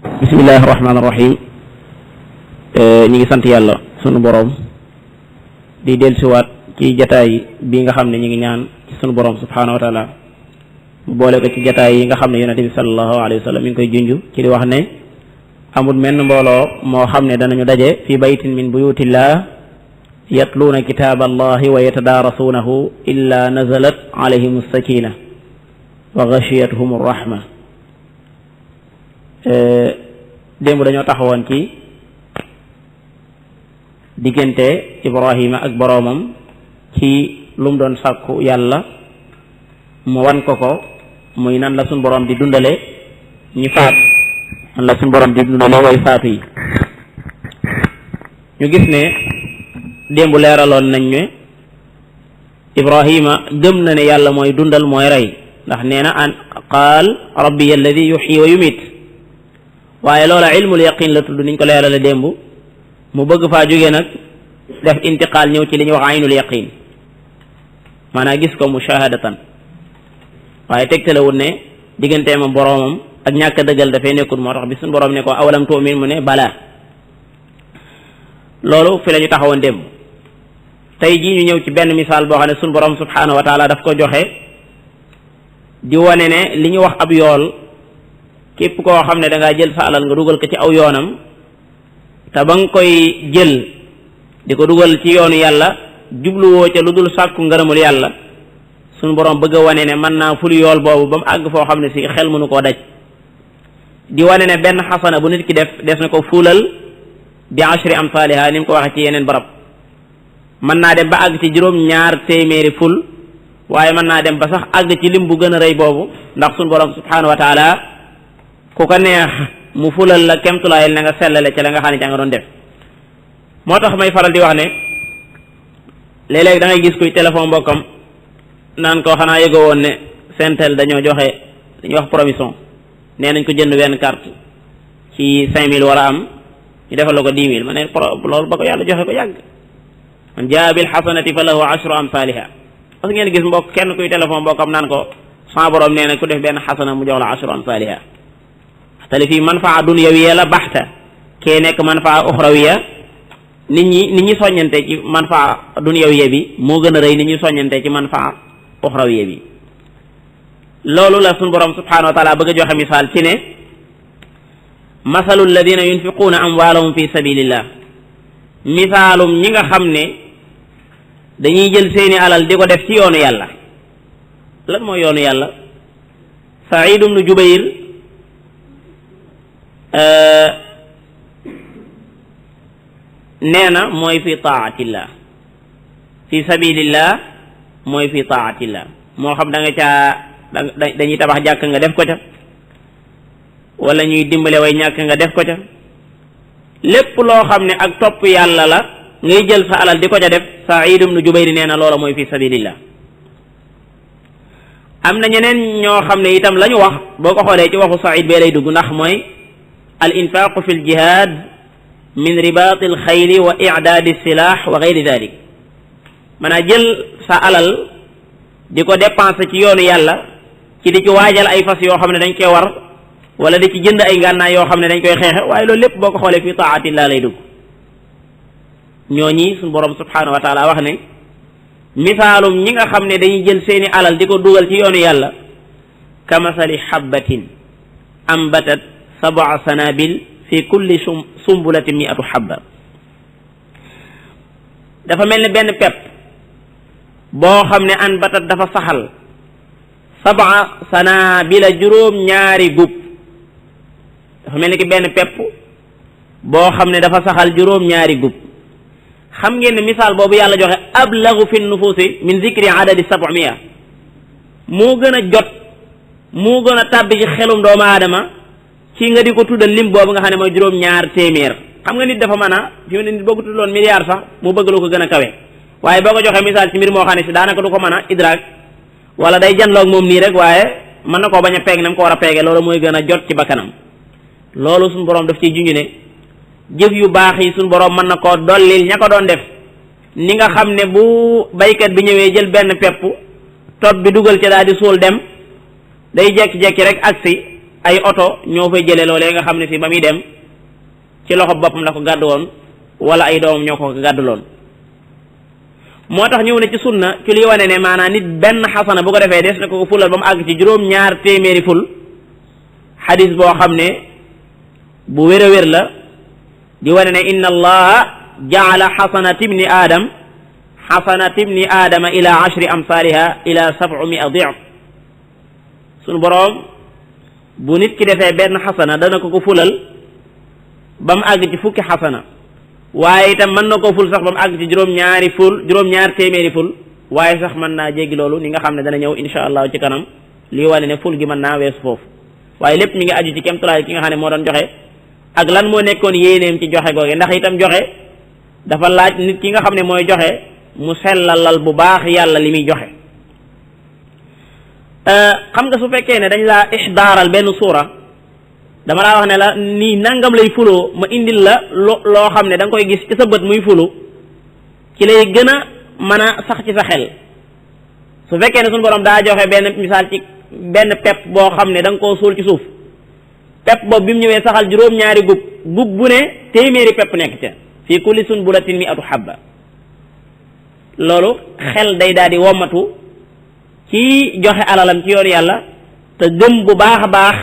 bismillahi rahmaani rahim. ñi ngi sant yàlla sunu borom di dellusiwaat ci jataay bi nga xam ne ñi ngi ñaan ci sunu borom subhaanahu wa taala mu boole ko ci jataay yi nga xam ne yonente bi sallallahu alayhi wa sallam mi ngi koy junj ci di wax ne amul menn mbooloo moo xam ne danañu daje fi baytin min buyutillah yatluuna kitaaba allahi wa yatadaarasuunahu illa nazalat alayhim as-sakina wa ghashiyatuhum ar-rahma. démb dañoo taxawoon ci diggante Ibrahima ak boroomam ci lu mu doon sàkku yàlla mu wan ko muy nan la suñ boroom di dundale ñi faat nan la suñ boroom di dundale way faatu yi. ñu gis ne démb leeraloon nañ ne Ibrahima gëm na ne yàlla mooy dundal mooy rey ndax nee na an qaal rabbi alladi yuxyi wa yumit, waaye loola ilmul yaqin la tudd niñ ko leerale démb. mu bëgg faa jóge nag def intiqaal ñëw ci li ñuy wax aynul yaqin, maanaam gis ko mushahadatan, waaye tegtalewul ne digganteem ak boroomam ak ñàkk a dëggal dafay nekkul. moo tax bi suñu boroom ne ko awalam tu'min mu ne balaa. loolu fi la ñu taxawoon démb. tey jii ñu ñëw ci benn misaal boo xam ne suñu boroom subhaanahu wa taala daf ko joxe di wane ne li ñu wax ab yool képp koo xam ne da ngaa jël sa alal nga dugal ko ci aw yoonam te ba nga koy jël di ko dugal ci yoonu yàlla jubluwoo ca lu dul sàkku ngërëmul yàlla, suñu borom bëgg a wane ne mën naa ful yool boobu ba mu àgg foo xam ne si xel mënu koo daj. di wane ne benn xasana bu nit ki def des na ko fulal bi ashri amsaaliha ni mu ko waxee ci yeneen barab. mën naa dem ba àgg ci juróom-ñaar téeméeri ful, waaye mën naa dem ba sax àgg ci lim bu gën a rëy boobu, ndax suñu borom subhaanahu wa taala ku ko neex mu fulal la kemtulaayal na nga sellale ca la nga xam ne ca nga doon def. moo tax may faral di wax ne léeg-léeg da ngay gis kuy téléphone mbokkam naan ko xanaa yëgoo woon ne Sentel dañoo joxe dañuy wax promotion, nee nañ ko jënd wenn carte ci 5000 war a am ñu defal la ko 10 000. ma ne loolu ba ko yàlla joxe ko yàgg. man jaa bil hasanati fa lahu ashru amsaliha. parce que ngeen gis mbokk kenn kuy téléphone mbokkam naan ko sama borom nee na ku def benn xasana mu jox la ashru amsaliha. tali fii manfaa dunyawiya la baxta, kee nekk manfaa uxrawiya. nit ñi soññante ci manfaa dunyawiya bi moo gën a rëy nit ñi soññante ci manfaa uxrawiya bi. loolu la suñu borom subhanahu wa taala bëgg a joxe misaal ci ne masalu alladina yunfiquuna amwaalahum fi sabilillah, misaalum ñi nga xam ne dañuy jël seeni alal di ko def ci yoonu yàlla. lan mooy yoonu yàlla? Saïd ibnu Jubayr nee na mooy fi taatillah, fi sabilillah mooy fi taatillah. moo xam da nga caa dañuy tabax jàkk nga def ko ca, wala ñuy dimbale way ñàkk nga def ko ca. lépp loo xam ne ak topp yàlla la ngay jël sa alal di ko ca def, Saïd ibnu Jubayr nee na loola mooy fi sabilillah. am na ñeneen ñoo xam ne itam la ñu wax boo ko xoolee ci waxu Saïd bee lay dugg, ndax mooy al infaqu fi l jihad min ribaati al xayli wa i'daadi silah wa gayri dalik. maanaam jël sa alal di ko dépenser ci yoonu yàlla ci di ci waajal ay fas yoo xam ne dañ koy war, wala di ci jënd ay ngànnaay yoo xam ne dañ koy xeexe, waaye loolu lépp boo ko xoolee fi taatillah lay dugg. ñooñi suñu borom subhanahu wa taala wax ne misaalum ñi nga xam ne dañuy jël seeni alal di ko dugal ci yoonu yàlla kamasali habbatin ambatat sab'a sanabil fi kulli sumbulatin mi'atu habba. dafa mel ni benn pepp boo xam ne ambatat dafa saxal sab'a sanabila juróom-ñaari gub. dafa mel ni ki benn pepp boo xam ne dafa saxal juróom-ñaari gub. xam ngeen ne misaal boobu yàlla joxe ablagu fi nufuusi min zikri adadi 700 moo gën a jot, moo gën a tàbbi ci xelum doomu aadama ci nga di ko tuddal lim boobu nga xam ne mooy juróom-ñaar téeméer. xam nga nit dafa mën a fi mu ne nit boo ko tuddoon milliard sax mu bëgg lu ko gën a kawe, waaye boo ko joxee misaal ci mbir moo xam ne si daanaka du ko mën a idraak, wala day janloog moom nii rek, waaye mën na koo bañ a peeg na mu ko war a peege. loolu mooy gën a jot ci bakkanam. loolu suñu borom daf ciy junj ne jëf yu baax yi suñu borom mën na koo dollil ña ko doon def. ni nga xam ne bu baykat bi ñëwee jël benn pepp topp bi dugal ci daal di suul dem, day jekki-jekki rek agsi ay oto ñoo fay jëlee loolee nga xam ne si ba muy dem ci loxo boppam la ko gàddu woon wala ay doomam ñoo ko gàdduloon. moo tax ñëw na ci sunna ci liy wane ne maanaam nit benn xasana bu ko defee des na ko fulal ba mu àgg ci juróom-ñaar téeméeri ful xadis boo xam ne bu wér a wér la di wane ne inna allaha jaala xasanat ibni aadama ila 10 amsaaliha ila 700 di'f sunu boroom bu nit ki defee benn xasana dana ko fulal ba mu àgg ci fukki xasana waaye itam mën na koo ful sax ba mu àgg ci juróom-ñaar téeméeri ful waaye sax mën naa jéggi loolu ni nga xam ne dana ñëw insha allah ci kanam lii wane ne ful gi mën naa weesu foofu waaye lépp mi ngi aju ci kemtulaay ki nga xam ne moo doon joxe ak lan moo nekkoon yéeneem ci joxe googe ndax itam joxe dafa laaj nit ki nga xam ne mooy joxe mu sellalal bu baax yàlla li muy joxe. xam nga su fekkee ne dañ laa ixdaaral benn suura dama laa wax ne la nii nangam lay fuloo ma indil la loo xam ne da nga koy gis ci sa bët muy fulu ci lay gën a mën a sax ci sa xel su fekkee ne suñu borom daa joxe benn misaal ci benn pepp boo xam ne da nga koo suul ci suuf pepp boobu bi mu ñëwee saxal juróom-ñaari gub bu ne téeméeri pepp nekk ca fii kulli sunbulatin mi'atu habba loolu xel day daal di wommatu ci joxe alalam ci yoonu yàlla te gëm bu baax a baax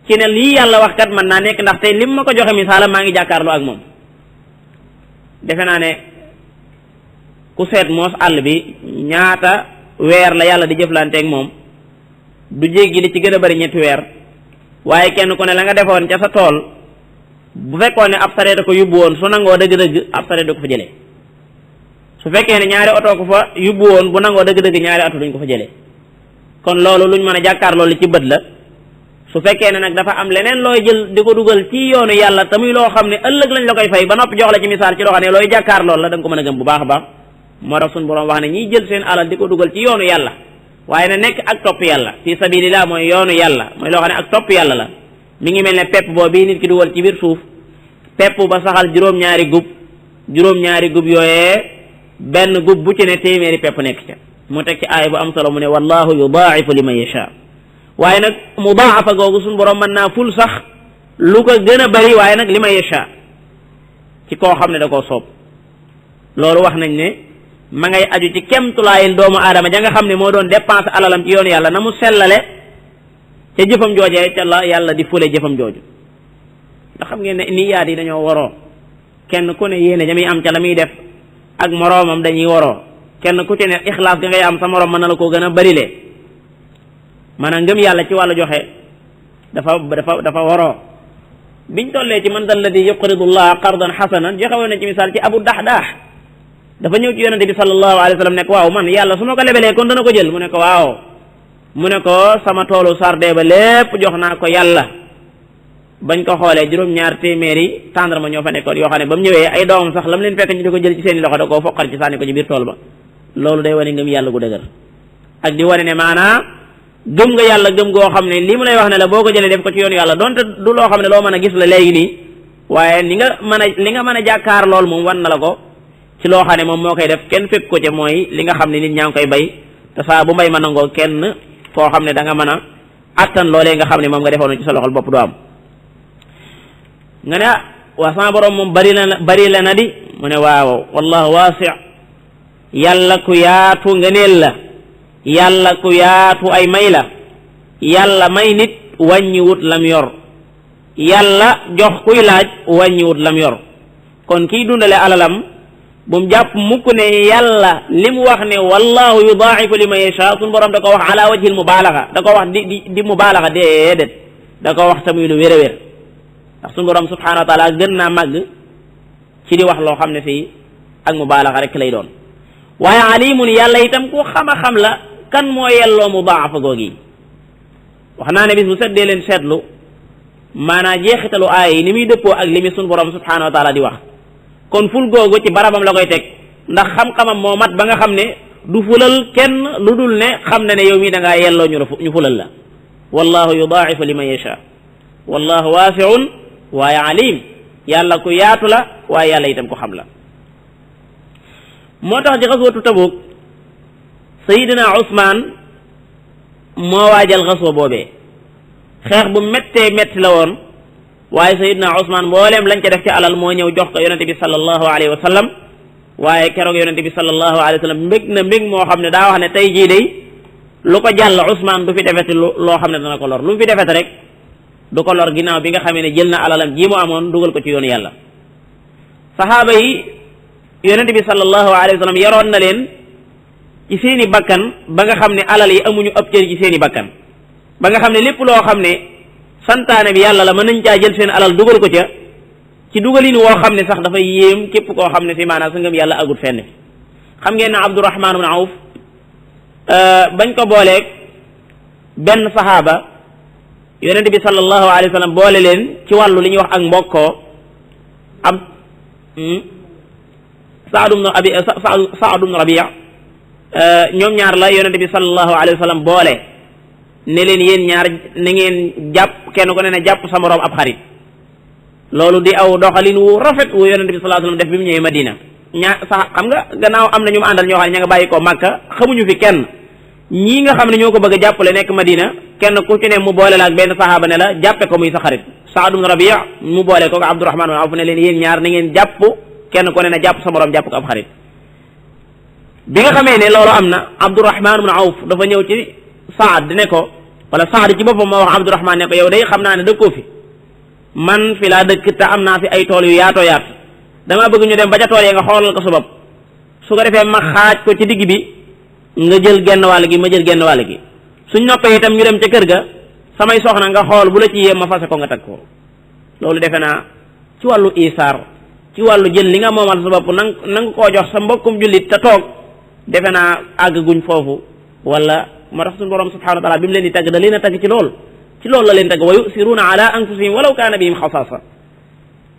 ci ne lii yàlla wax kat mën naa nekk ndax tey lim ma ko joxe misaalam maa ngi jàkkaarloo ak moom defe naa ne ku seet moos àll bi ñaata weer la yàlla di jëflanteeg moom du jéggi li ci gën a bari 3 weer waaye kenn ku ne la nga defoon ca sa tool bu fekkoon ne ab sareet ko yóbbu woon su nangoo dëgg-dëgg ab sareet du ko fa jëlee su fekkee ne ñaari oto ko fa yóbbu woon bu nangoo dëgg-dëgg ñaari oto duñ ko fa jëlee kon loolu luñ mën a jàkkaarloo li ci bët la su fekkee ne nag dafa am leneen looy jël di ko dugal ci yoonu yàlla te muy loo xam ne ëllëg lañ la koy fay ba noppi jox la ci misaal ci loo xam ne looy jàkkaarloo la da nga ko mën a gëm bu baax a baax moo tax suñu borom wax ne ñiy jël seen alal di ko dugal ci yoonu yàlla waaye na nekk ak topp yàlla fi sabilillah mooy yoonu yàlla mooy loo xam ne ak topp yàlla la mi ngi mel ne pepp boo bii nit ki dugal ci biir suuf pepp ba saxal juróom-ñaari gub yooyee benn gub bu ci ne téeméeri pepp nekk ca mu teg ci aaya bu am solo mu ne wallahu yudaa'ifu liman yasha waaye nag mudaafa googu suñu borom mën naa ful sax lu ko gën a bari waaye nag liman yasha ci koo xam ne da koo soob loolu wax nañ ne ma ngay aju ci kemtulaayil doomu aadama ja nga xam ne moo doon dépense alalam ci yoonu yàlla na mu sellale ca jëfam joojee ca la yàlla di fule jëfam jooju ndax xam ngeen ne niyaat yi dañoo waroo kenn ku ne yéene ja muy am ca la muy def ak moroomam dañuy waroo kenn ku ci ne ixlaas ga ngay am sa moroom mën na la koo gën a barilee maanaam ngëm yàlla ci wàllu joxe dafa waroo biñ tollee ci man dal ladi yuqridu llaha qardan xasanan joxe woon na ci misaal ci abu daxdaax dafa ñëw ci yonente bi sallallahu alayhi wa sallam ne ko waaw man yàlla su ma ko lebelee kon dana ko jël mu ne ko waaw mu ne ko sama toolu sarde ba lépp jox naa ko yàlla bañ ko xoolee juróom-ñaar téeméeri tàndarma ñoo fa nekkoon yoo xam ne ba mu ñëwee ay doomam sax lam leen fekk ñu di ko jël ci seeni loxo da koo foqal ci sànni ko ci biir tool ba loolu day wane ngëm yàlla gu dëgër ak di wane ne maanaa gëm nga yàlla gëm goo xam ne lii mu lay wax ne la boo ko jëlee def ko ci yoonu yàlla donte du loo xam ne loo mën a gis la léegi nii waaye li nga mën a jàkkaar lool moom wan na la ko ci loo xam ne moom moo koy def kenn fekk ko ca mooy li nga xam ne nit ñaa ngi koy bay te saa bu mbay ma nangoo kenn koo xam ne da nga mën a attan loolee nga xam ne moom nga defoon ci sa loxol bopp du am nga ne waa sama borom moom bari la na di mu ne waaw wallahu waasi yàlla ku yaatu ngëneel la yàlla ku yaatu ay may la yàlla may nit wàññiwut lam yor yàlla jox kuy laaj wàññiwut lam yor kon kiy dundale alalam bu mu jàpp mukk ne yàlla li mu wax ne wallahu yudaa'ifu liman yasha suñu borom da ko wax ala wajhil mubaalaxa da ko wax di mubaalaxa déedéet da ko wax tamuy lu wér a wér ndax suñu borom subhanahu wa taala gën naa màgg ci di wax loo xam ne fii ak mubaalaxa rek lay doon waaye alimun yàlla itam ku xam la kan moo yelloo mudaafa googi wax naa ne bis bu seddee leen seetlu maanaa jeexitalu aaya yi ni muy dëppoo ak li mi suñu borom subhanahu wa taala di wax kon ful googu ci barabam la koy teg ndax xam-xamam moo mat ba nga xam ne du fulal kenn lu dul ne xam na ne yow mii da ngaa yelloo ñu fulal la wallahu yudaa'ifu liman yasha wallahu waasi'un waaye alim yàlla ku yaatu la waaye yàlla itam ko xam la moo tax ci xaswatu Tabuk sayidina Usmaan moo waajal xaswa boobee xeex bu méttee métti la woon waaye sayidna Usmaan mbooleem lañ ca def ci alal moo ñëw jox ko yonente bi sallallahu alayhi wa sallam waaye keroog yonente bi sallallahu alayhi wa sallam mbég na mbég moo xam ne daa wax ne tey jii day lu ko jàll Usmaan du fi defeti loo xam ne dana ko lor lu mu fi defeti rek du ko lor ginnaaw bi nga xamee ne jël na alalam ji mu amoon dugal ko ci yoonu yàlla. saxaaba yi yonente bi sallallahu alayhi wa sallam yaroon na leen ci seeni bakkan ba nga xam ne alal yi amuñu ëpp cër ci seeni bakkan ba nga xam ne lépp loo xam ne santaane bi yàlla la mën nañ caa jël seen alal dugal ko ca ci dugalin woo xam ne sax dafay yéem képp koo xam ne si maanaam sa ngëm yàlla agut fenn fi xam ngeen ne Abdurahmaan ibn Awf bañ ko booleeg benn saxaaba yonente bi sallallahu alayhi wa sallam boole leen ci wàllu li ñuy wax ak mbokkoo ab Saad ibn Rabi' ñoom ñaar la yonente bi sallallahu alayhi wa sallam boole ne leen yéen ñaar na ngeen jàpp kenn ko ne ne jàpp sa moroom ab xarit loolu di aw doxalin wu rafet wu yonente bi sallallahu alayhi wa sallam def bi mu ñëwee Madina sax xam nga gannaaw am na ñu mu àndal ñoo xam ne ña nga bàyyi ko Makka xamuñu fi kenn ñii nga xam ne ñoo ko bëgg a jàppale nekk Madina kenn ku ci ne mu boole la ak benn saxaaba ne la jàppe ko muy sa xarit Saad ibn Rabi' mu boole ko Abdurahmaan ibn Awf ne leen yéen ñaar na ngeen jàpp kenn ku ne ne jàpp sa moroom jàpp ko ab xarit bi nga xamee ne loolu am na Abdurahmaan ibn Awf dafa ñëw ci Saad ne ko wala Saad ci boppam moo wax Abdurahmaan ne ko yow day xam naa ne dëkkoo fi man fi laa dëkk te am naa fi ay tool yu yaatoo yaatu dama bëgg ñu dem ba ca tool yi nga xoolal ko sa bopp su ko defee ma xaaj ko ci digg bi nga jël genn wàll gi ma jël genn wàll gi suñ noppee itam ñu dem ca kër ga samay soxna nga xool bu la ci yéem ma fase ko nga tag ko loolu defe naa ci wàllu isaar ci wàllu jël li nga moomal sa bopp nanga koo jox sa mbokkum jullit te toog defe naa àgg guñ foofu wala moo tax suñu borom subhanahu wa taala bi mu leen di tagg da leen a tagg ci loolu la leen tagg wa yusiruuna ala anfusihim walaw kaana bihim xasaasa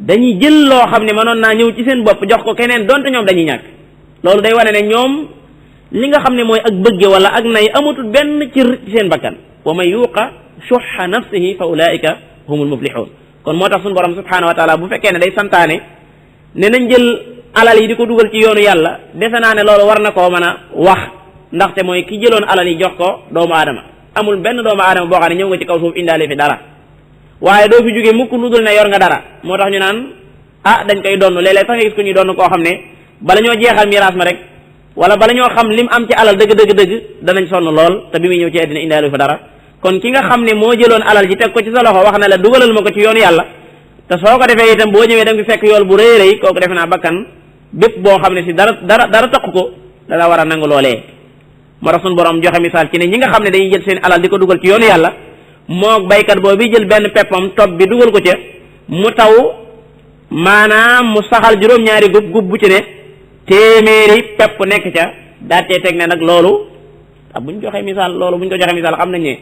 dañuy jël loo xam ne mënoon naa ñëw ci seen bopp jox ko keneen donte ñoom dañuy ñàkk loolu day wane ne ñoom li nga xam ne mooy ak bëgge wala ak nay amatul benn cër ci seen bakkan wa man yuuqa shuhha nafsihi fa ulaika humul muflihun kon moo tax suñu borom subhanahu wa taala bu fekkee ne day santaane ne nañ jël alal yi di ko dugal ci yoonu yàlla defe naa ne loolu war na koo mën a wax ndaxte mooy ki jëloon alal yi jox ko doomu aadama amul benn doomu aadama boo xam ne ñëw nga ci kaw suuf indaale fi dara waaye doo fi jóge mukk lu dul ne yor nga dara moo tax ñu naan dañ koy donn léeg-léeg sax nga gis ko ñuy donn koo xam ne bala ñoo jeexal miraas ma rek wala bala ñoo xam lim am ci alal dëgg danañ sonn lool te bi muy ñëw ci àddina indaale fa dara kon ki nga xam ne moo jëloon alal ji teg ko ci sa loxo wax na la dugalal ma ko ci yoonu yàlla te soo ko defee itam boo ñëwee da nga fi fekk yool bu rëy rëy kooku defe naa bakkan bépp boo xam ne si dara takku ko dala war a nangu loolee moo tax suñu borom joxe misaal ci ne ñi nga xam ne dañuy jël seen alal di ko dugal ci yoonu yàlla moo baykat boobu jël benn peppam topp bi dugal ko ca mu taw maanaam mu saxal juróom-ñaari gub bu ci ne téeméeri pepp nekk ca daatee teg ne nag loolu buñ joxe misaal xam nañ ne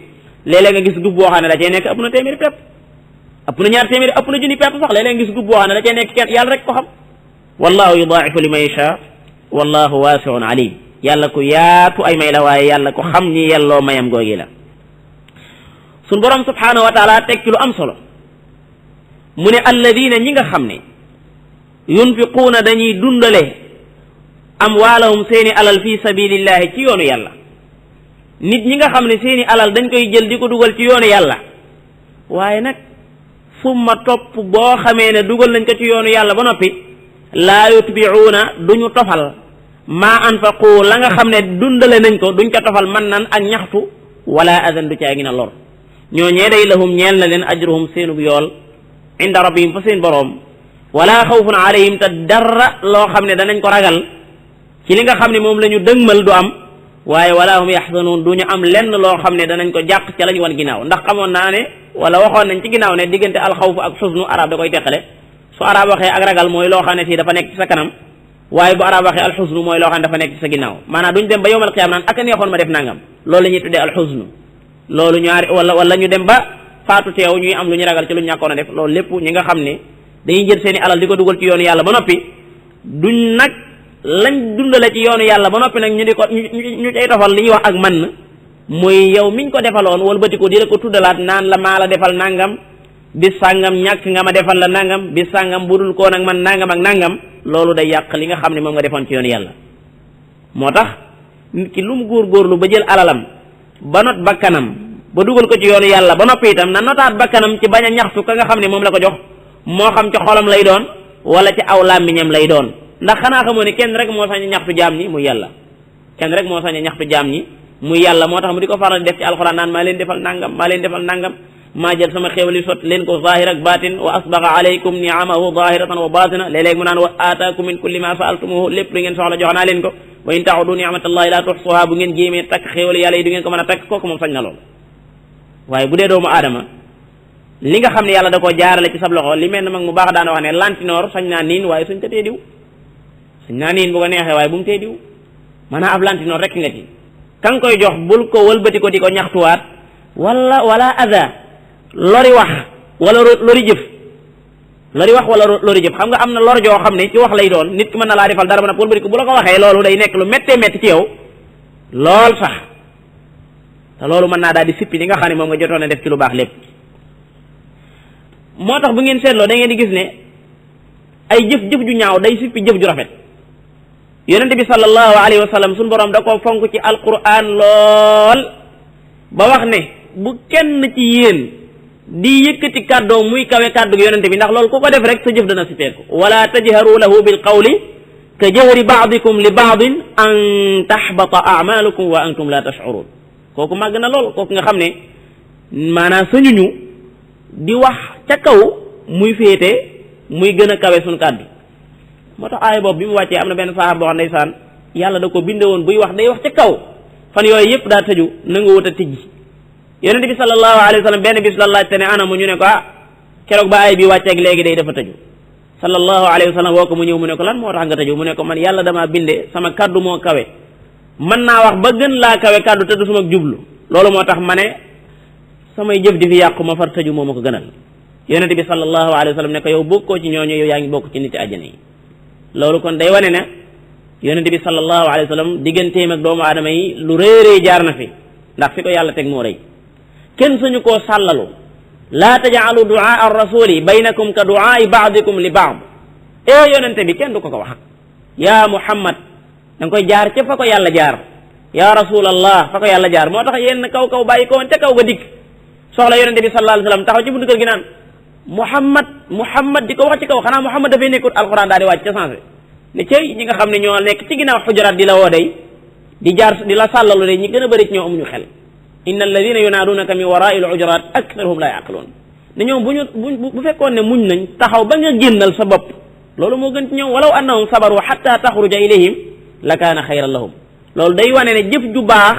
léeg-léeg nga gis gub boo xam ne da cee nekk ëpp na téeméeri pepp ëpp na ñaar téeméeri ëpp na junni pepp sax léeg-léeg nga gis gub boo xam ne da cee nekk kenn yàlla rek ko xam wallahu yudaa'ifu liman yashaa wallahu waasi'un alim yàlla ku yaatu ay may la waaye yàlla ko xam ñi yelloo mayam googi la sun borom subhanahu wa taala teg ci lu am solo mu ne alladina ñi nga xam ne yunfiquuna dañuy dundale amwaalahum seeni alal fi sabilillahi ci yoonu yàlla nit ñi nga xam ne seeni alal dañ koy jël di ko dugal ci yoonu yàlla waaye nag summa topp boo xamee ne dugal nañ ko ci yoonu yàlla ba noppi laa yutbi'uuna duñu tofal maa anfaqu la nga xam ne dundale nañ ko duñ ko tofal man nan ak ñaxtu wala adan du caa gi na lor ñoo ñee day lahum ñeel na leen ajruhum seenub yool inda rabbihim fa seen boroom wala xawfun alayhim te dara loo xam ne danañ ko ragal ci li nga xam ne moom la ñu dëgmal du am waaye wala hum yaxzanuun du ñu am lenn loo xam ne danañ ko jàq ca la ñu wan ginnaaw ndax xamoon naa ne wala waxoon nañ ci ginnaaw ne diggante alxawfu ak xusnu arab da koy teqale su arab waxee ak ragal mooy loo xam ne fii dafa nekk ci sa kanam waaye bu arab waxee alxusnu mooy loo xam ne dafa nekk ci sa ginnaaw maanaam duñ dem ba yowmal qiyaam naan ak a neexoon ma def nangam loolu la ñuy tuddee alxusnu loolu ñaari wala ñu dem ba faatu teew ñuy am lu ñu ragal ci lu ñu ñàkkoon a def loolu lépp ñi nga xam ne dañuy jël seeni alal di ko dugal ci yoonu yàlla ba noppi duñ nag lañ dundale ci yoonu yàlla ba noppi nag ñu di ko ñu cay tofal li ñuy wax ak man mooy yow miñ ko defaloon wala bëti ko di la ko tuddalaat naan la maa la defal nangam bis sàngam ñàkk nga ma defal la nangam bis sàngam budul koo nag man nangam ak nangam loolu day yàq li nga xam ne moom nga defoon ci yoonu yàlla moo tax nit ki lu mu góorgóorlu ba jël alalam ba not bakkanam ba dugal ko ci yoonu yàlla ba noppi itam na notaat bakkanam ci bañ a ñaxtu ka nga xam ne moom la ko jox moo xam ci xolam lay doon wala ci aw làmmiñam lay doon ndax xanaa xamoo ne kenn rek moo sañ a ñaxtu jaam ñi muy yàlla kenn rek moo sañ a ñaxtu jaam ñi muy yàlla moo tax mu di ko faral def ci alxuraan naan maa leen defal nangam maa leen defal nangam maa jël sama xéewal yi sot leen ko zahir ak batin wa asbaga alaykum ni'amahu zahiratan wa batina léeg-léeg mu naan wa ataakum min kulli ma sa'altumuhu lépp lu ngeen soxla jox naa leen ko wa in ta'udu ni'matallahi la tuhsuha bu ngeen jéemee takk xéewal yàlla yi du ngeen ko mën a takk kooku moom sañ na lool waaye bu dee doomu aadama li nga xam ne yàlla da koo jaarale ci sab loxo li mel ne mag mu baax daana wax ne lantinoor sañ naa niin waaye suñ ta tee diw sañ naa niin bu ko neexee waaye bu mu tee diw maanaam ab lantinoor rek nga ci ka nga koy jox bul ko wëlbati ko di ko ñaxtuwaat wala ada lori wax wala lori jëf lori jëf xam nga am na lor joo xam ne ci wax lay doon nit ki mën na laa defal dara ba nag wëlbati ko bu la ko waxee loolu day nekk lu méttee métti ci yow lool sax te loolu mën naa daal di sippi li nga xam ne moom nga jotoon a def ci lu baax lépp moo tax bu ngeen seetloo da ngeen di gis ne ay jëf ju ñaaw day sippi jëf ju rafet yonente bi sallallahu alayhi wa sallam suñu borom da ko fonk ci alquran lool ba wax ne bu kenn ci yéen di yëkkati kàddoo muy kawe kàddu gi yonente bi ndax loolu ku ko def rek sa jëf dana sippeeku wala tajharu lahu bil qawli ka jahri ba'dikum li ba'din an tahbata a'malukum wa antum la tash'urun kooku màgg na lool kooku nga xam ne maanaam sañuñu di wax ca kaw muy féete muy gën a kawe suñu kàddu moo tax aaya boobu bi mu wàccee am na benn saxaaba boo xam ndeysaan yàlla da ko binde woon buy wax day wax ca kaw fan yooyu yëpp daa tëju nanga wut a tijji yonente bi sallallahu alayhi wa sallam benn bis la laajte ne anamu ñu ne ko keroog ba aay bi wàcceeg léegi day dafa tëju sallallahu alayhi wa sallam woo ko mu ñëw mu ne ko lan moo tax nga tëju mu ne ko man yàlla damaa binde sama kàddu moo kawe mën naa wax ba gën laa kawe kàddu te du suma jublu loolu moo tax ma ne samay jëf di fi yàqu ma far tëju moo ma ko gënal yonente bi sallallahu alayhi wa sallam ne ko yow bokkoo ci ñooñu yow yaa ngi bokk ci niti àjjana yi loolu kon day wane ne yonente bi sallallahu alayhi wa sallam digganteem ak doomu aadama yi lu réeree jaar na fi ndax fi ko yàlla teg moo rëy kenn suñu koo sàllalu laa tajaalu duaa ar rasuli baynakum ka duaai baadikum li baad yonente bi kenn du ko wax yaa muhammad da nga koy jaar ca fa ko yàlla jaar yaa rasulallah fa ko yàlla jaar moo tax yenn kaw bàyyi ko woon ca kaw ga dikk soxla yonente bi sallallahu alayhi wa sallam taxaw ci buntu kër gi naan muhammad di ko wax ci kaw xanaa muhammad dafay nekkut alquran daal di wàcc ca sensé ne cey ñi nga xam ne ñoo nekk ci ginnaaw xujuraat di la woo day di jaar di la sàllalu day ñi gën a bëri ci ñoo amuñu xel inna alladina yunaadunaka min warai al hujurat aktharuhum la yaqiluun ne ñoom bu fekkoon ne muñ nañ taxaw ba nga génnal sa bopp loolu moo gën ci ñoom walaw annahum sabaru hatta taxruja ilayhim la kaana xayran lahum loolu day wane ne jëf ju baax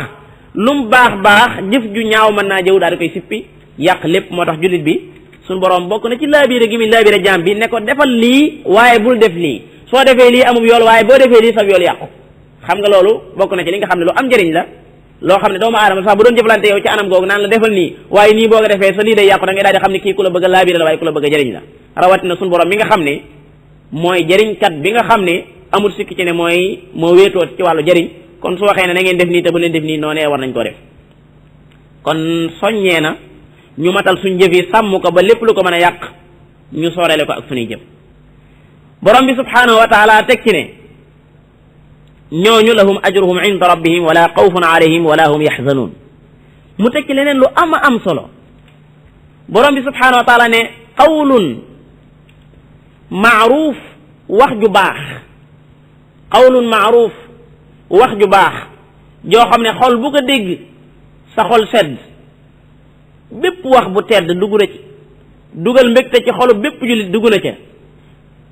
lum baax jëf ju ñaaw mën naa jëw daal di koy sippi yàq lépp moo tax jullit bi suñu borom bokk na ci laabire gi mi laabire jaam bi ne ko defal lii waaye bul def lii soo defee lii amub yool waaye boo defee lii sab yool yàqu xam nga loolu bokk na ci li nga xam ne lu am njëriñ la loo xam ne doomu aadama sax bu doon jëflante yow ci anam googu naan la defal nii waaye nii boo ko defee sa lii day yàqu da ngay daal di xam ne kii ku la bëgg a laabire la waaye ku la bëgg a jëriñ la rawatina suñu borom mi nga xam ne mooy jëriñkat bi nga xam ne amul sikki ci ne moo wéetoo ci wàllu jëriñ kon su waxee ne na ngeen def nii te bu leen def nii noonee war nañ koo def kon soññee na ñu matal suñ jëf yi sàmm ko ba lépp lu ko mën a yàq ñu soorele ko ak suñuy jëf borom bi subhanahu wa taala teg ci ne ñooñu lahum ajruhum inda rabbihim wala xawfun alayhim wala hum yaxzanuun mu teg ci leneen lu am solo borom bi subhanahu wa taala ne qawlun maaruf wax ju baax qawlun maaruf wax ju baax joo xam ne xol bu ko dégg sa xol sedd bépp wax bu tedd dugg na ci dugal mbégte ci xolu bépp jullit dugg na ca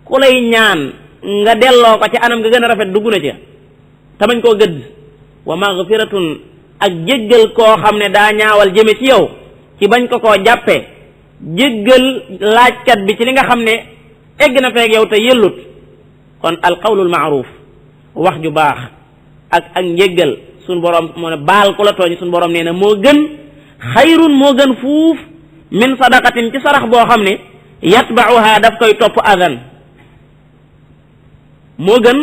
ku lay ñaan nga delloo ko ci anam nga gën a rafet dugg na ca te bañ koo gëdd wa maghfiratun ak jéggal koo xam ne daa ñaawal jëme ci yow ci bañ ko koo jàppee jéggal laajkat bi ci li nga xam ne egg na feeg yow te yellut kon alqawlul maaruf wax ju baax ak njéggal suñ borom moo ne baal ku la tooñ suñ borom nee na moo gën xayrun moo gën fuuf min sadaqatin ci sarax boo xam ne yatba'uha daf koy topp adan moo gën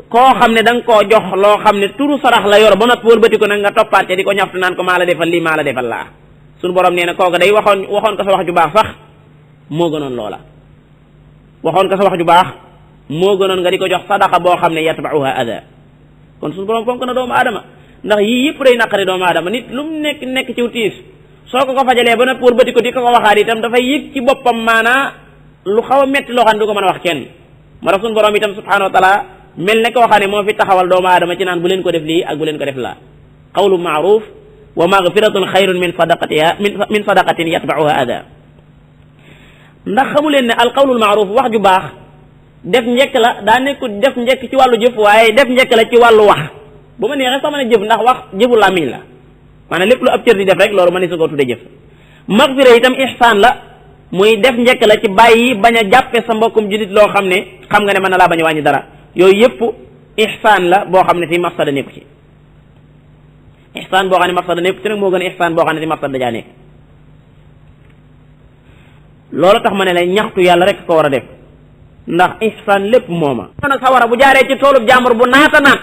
koo xam ne da nga koo jox loo xam ne turu sarax la yor ba noppi wëlbati ko nag nga toppaate di ko ñaxtu naan ko maa la defal lii maa la defal laa suñu borom nee na kooku day waxoon ko sa wax ju baax sax moo gënoon loola waxoon ko sa wax ju baax moo gënoon nga di ko jox sadaqa boo xam ne yatba'uha ada kon suñu borom fonk na doomu aadama ndax yii yëpp day naqari doomu aadama nit lu mu nekk ciw tiis soo ko fajalee ba na pour bëti ko di ko waxaat itam dafay yëg ci boppam maanaa lu xaw a metti loo xam ne du ko mën a wax kenn moo tax suñu borom itam subhanahu wa taala mel ne koo xam ne moo fi taxawal doomu aadama ci naan bu leen ko def lii ak bu leen ko def laa qawlu ma'ruf wa maghfiratun xayrun min sadaqatin yatba'uha ada ndax xamu leen ne al qawlul ma'ruf wax ju baax def njëkk la daa nekkul def njëkk ci wàllu jëf waaye def njëkk la ci wàllu wax bu ma neexee sax mën a jëf ndax wax jëfu làmmiñ la maanaam lépp lu ab cër di def rek loolu ma ne su ko tudde jëf maghfira itam ihsaan la muy def njëkk la ci bàyyi bañ a jàppe sa mbokkum julit loo xam ne xam nga ne mën na laa bañ a wàññi dara yooyu yëpp ihsaan la boo xam ne si mafsada nekku ci ihsaan boo xam ne mafsada nekku ci nag moo gën a ihsaan boo xam ne si mafsada dajaa nekk loolu tax ma ne la ñaxtu yàlla rek ko war a def ndax ihsaan lépp mooma nag sawara bu jaaree ci toolub jàmbur bu naata naat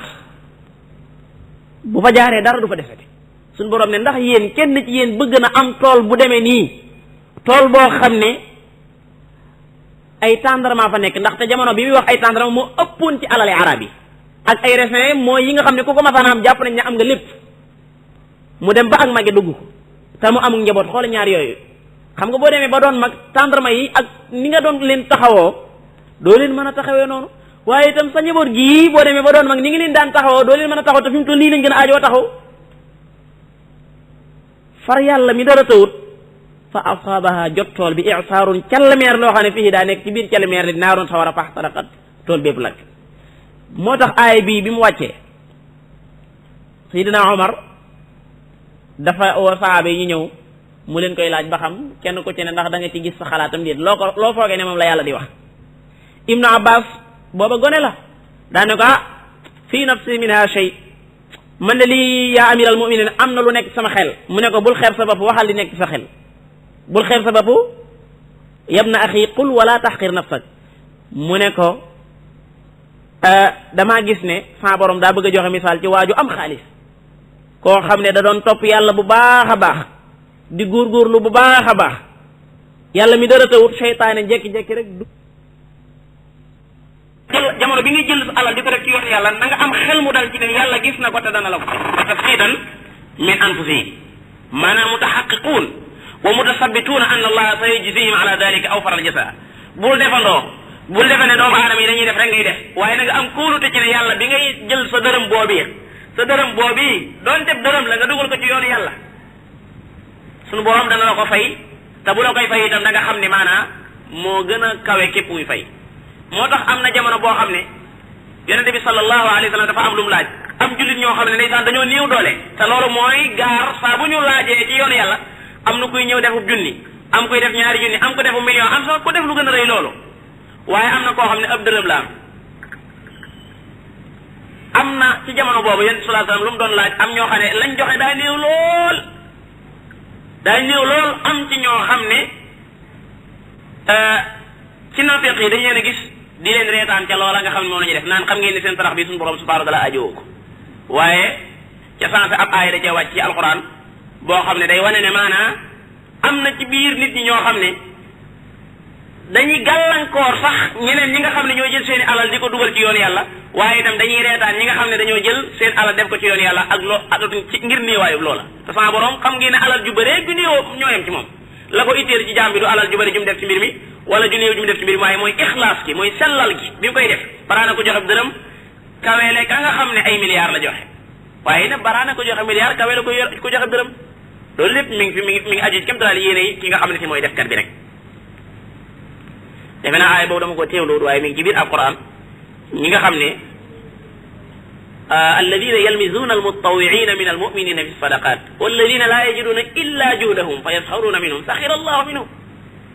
bu fa jaaree dara du fa defete suñ borom ne ndax yéen kenn ci yéen bëgg na am tool bu demee nii tool boo xam ne ay tàndarma fa nekk ndaxte jamono bi muy wax ay tàndarma moo ëppoon ci alali arab yi ak ay raisin mooy yi nga xam ne ku ko masaan am jàpp nañ ne am nga lépp mu dem ba ak mage dugg te mu amul njaboot xool ñaar yooyu xam nga boo demee ba doon mag tàndarma yi ak ni nga doon leen taxawoo doo leen mën a taxawee noonu waaye itam sa njaboot gii boo demee ba doon mag ni ngi leen daan taxawoo doo leen mën a taxaw te fi mu toll lii lañ gën a aajoo taxaw far yàlla mi dara tawut fa asaabaha jot tool bi i'saarun calmeer loo xam ne fii daa nekk ci biir calmeer li naaroon sawar a pax tarakat tool bépp lakk moo tax aay bii bi mu wàccee Seydina Omar dafa woo sahaaba yi ñu ñëw mu leen koy laaj ba xam kenn ku ci ne ndax da nga ci gis sa xalaatam déet loo foogee ne moom la yàlla di wax Ibnu Abbas booba gone la daane ko fii nafsi minha shay man de lii yaa amiral mu'minin am na lu nekk sama xel mu ne ko bul xeeb sa bopp waxal li nekk sa xel bul xeeb sa bopp yabna axi qul wala taxqir nafsak mu ne ko damaa gis ne sa borom daa bëgg a joxe misaal ci waaju am xaalis koo xam ne da doon topp yàlla bu baax a baax di góorgóorlu bu baax a baax yàlla mi dara tawut seytaane jekki-jekki rek du jamono bi ngay jël sa alal di ko def ci yoon yàlla na nga am xel mu dal ci ne yàlla gis na ko te dana la ko tasfidan min anfusihim maanaam mutaxaqiquun wa mutasabbituuna anna allaha sayajzihim ala dalika awfar al jasa bul defe ne doomu aadama yi dañuy def rek ngay def waaye na nga am kóolute ci ne yàlla bi ngay jël sa dërëm boobi doon def dërëm la nga dugal ko ci yoonu yàlla sunu borom dana la ko fay te bu la koy fay itam da nga xam ne maanaa moo gën a kawe képp muy fay moo tax am na jamono boo xam ne yonente bi sallallahu alayhi wa sallam dafa am lu mu laaj am jullit ñoo xam ne ndeysaan dañoo néew doole te loolu mooy gaar saa bu ñu laajee ci yoonu yàlla am na kuy ñëw defu junni am kuy def ñaari junni am ko defu million am sax ku def lu gën a rëy loolu waaye am na koo xam ne ab dërëm la am na ci jamono boobu yonente sallallahu alayhi wa sallam lu mu doon laaj am ñoo xam ne lañ joxe daa néew lool am ci ñoo xam ne ci naafeq yi dañ leen a gis di leen reetaan ca loola nga xam ne moom la ñuy def naan xam ngeen ni seen sarax bi suñu borom subhanahu wa taala ajowoo ko waaye ca sensé ab aaya da cee wàcc ci alquran boo xam ne day wane ne maanaa am na ci biir nit ñi ñoo xam ne dañuy gàllankoor sax ñeneen ñi nga xam ne ñoo jël seen alal di ko dugal ci yoon yàlla waaye itam dañuy reetaan ñi nga xam ne dañoo jël seen alal def ko ci yoon yàlla ak ci ngir néewaayub loola te sama borom xam ngeen ne alal ju bëree ju néew ñoo yem ci moom la ko itteel ci jaam bi du alal ju bëri ju mu def ci mbir mi wala ju néew ju mu def ci mbir mi waaye mooy ixlaas gi mooy sellal gi bi mu koy def baraana ko joxe dërëm kaweele ka nga xam ne ay milliards la joxe waaye nag baraana ko joxe milliards kaweele ko joxe dërëm loolu lépp mi ngi aju ci kémtalaal yéene yi ki nga xam ne si mooy def kat bi rek defe naa aaya boobu dama ko teewluwut waaye mi ngi ci biir alquran ñi nga xam ne alladina yalmizuuna almutawwiina min almuminina fi sadaqat walladina laa yajiduuna illa juhdahum fa yasxaruuna minhum saxira allahu minhum